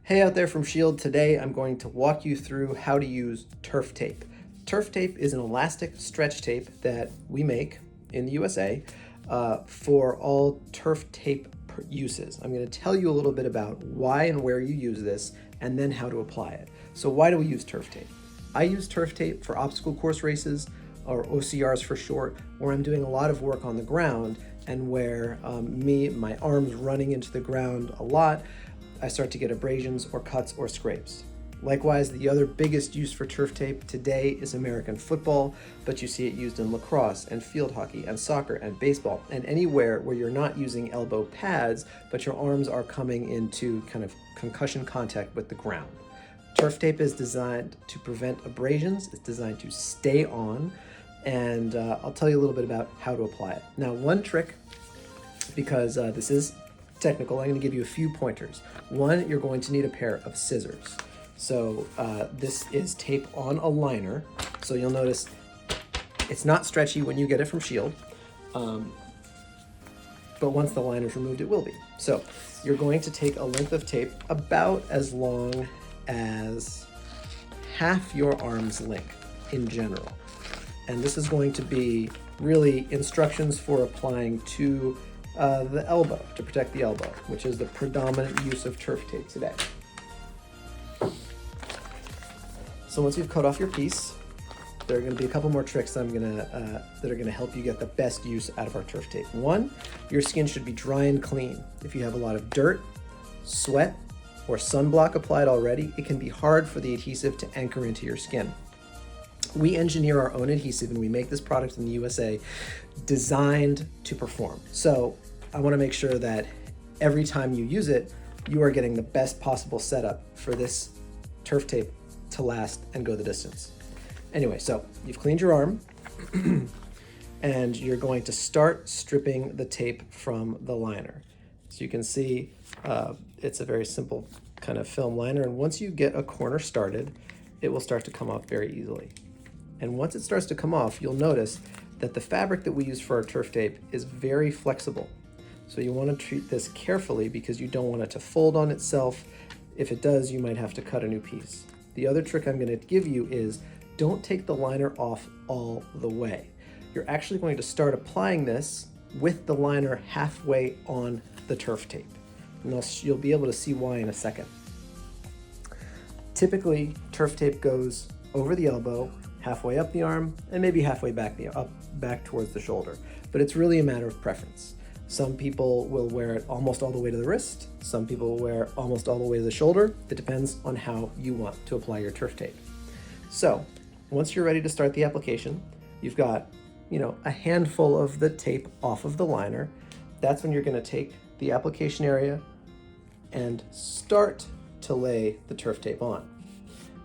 Hey out there from Shield. Today I'm going to walk you through how to use turf tape. Turf tape is an elastic stretch tape that we make in the USA for all turf tape uses. I'm going to tell you a little bit about why and where you use this and then how to apply it. So why do we use turf tape? I use turf tape for obstacle course races, or OCRs for short, where I'm doing a lot of work on the ground and where my arms running into the ground a lot, I start to get abrasions or cuts or scrapes. Likewise, the other biggest use for turf tape today is American football, but you see it used in lacrosse and field hockey and soccer and baseball and anywhere where you're not using elbow pads, but your arms are coming into kind of concussion contact with the ground. Turf tape is designed to prevent abrasions, it's designed to stay on, and I'll tell you a little bit about how to apply it. Now, one trick, because this is technical, I'm going to give you a few pointers. One, you're going to need a pair of scissors. So this is tape on a liner, so you'll notice it's not stretchy when you get it from Shield, but once the liner's removed, it will be. So you're going to take a length of tape about as long as half your arm's length in general. And this is going to be really instructions for applying to the elbow, to protect the elbow, which is the predominant use of turf tape today. So once you've cut off your piece, there are going to be a couple more tricks that are going to help you get the best use out of our turf tape. One, your skin should be dry and clean. If you have a lot of dirt, sweat, or sunblock applied already, it can be hard for the adhesive to anchor into your skin. We engineer our own adhesive and we make this product in the USA designed to perform. So I want to make sure that every time you use it, you are getting the best possible setup for this turf tape to last and go the distance. Anyway, so you've cleaned your arm and you're going to start stripping the tape from the liner. So you can see it's a very simple kind of film liner, and once you get a corner started, it will start to come off very easily. And once it starts to come off, you'll notice that the fabric that we use for our turf tape is very flexible. So you want to treat this carefully because you don't want it to fold on itself. If it does, you might have to cut a new piece. The other trick I'm going to give you is don't take the liner off all the way. You're actually going to start applying this with the liner halfway on the turf tape. And you'll be able to see why in a second. Typically, turf tape goes over the elbow, halfway up the arm, and maybe halfway back towards the shoulder. But it's really a matter of preference. Some people will wear it almost all the way to the wrist. Some people will wear it almost all the way to the shoulder. It depends on how you want to apply your turf tape. So once you're ready to start the application, you've got, a handful of the tape off of the liner. That's when you're going to take the application area and start to lay the turf tape on.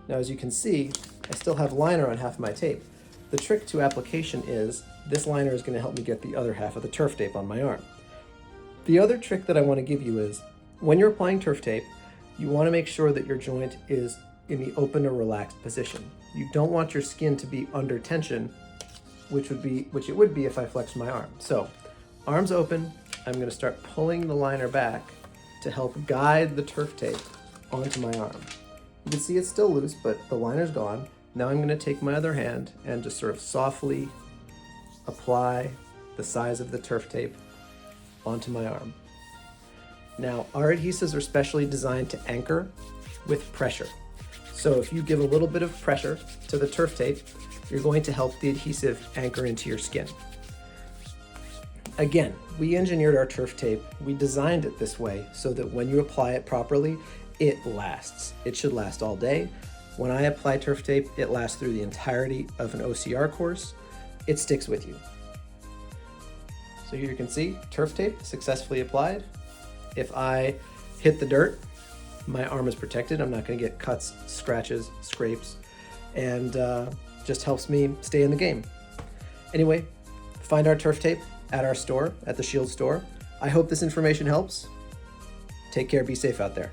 Now, as you can see, I still have liner on half of my tape. The trick to application is this liner is going to help me get the other half of the turf tape on my arm. The other trick that I want to give you is when you're applying turf tape, you want to make sure that your joint is in the open or relaxed position. You don't want your skin to be under tension, which it would be if I flexed my arm. So, arms open, I'm going to start pulling the liner back to help guide the turf tape onto my arm. You can see it's still loose, but the liner's gone. Now I'm going to take my other hand and just sort of softly apply the size of the turf tape onto my arm. Now, our adhesives are specially designed to anchor with pressure. So if you give a little bit of pressure to the turf tape, you're going to help the adhesive anchor into your skin. Again, we engineered our turf tape. We designed it this way so that when you apply it properly, it lasts. It should last all day. When I apply turf tape, it lasts through the entirety of an OCR course. It sticks with you. So here you can see turf tape successfully applied. If I hit the dirt, my arm is protected. I'm not going to get cuts, scratches, scrapes, and just helps me stay in the game. Anyway, find our turf tape at our store, at the Shield store. I hope this information helps. Take care, be safe out there.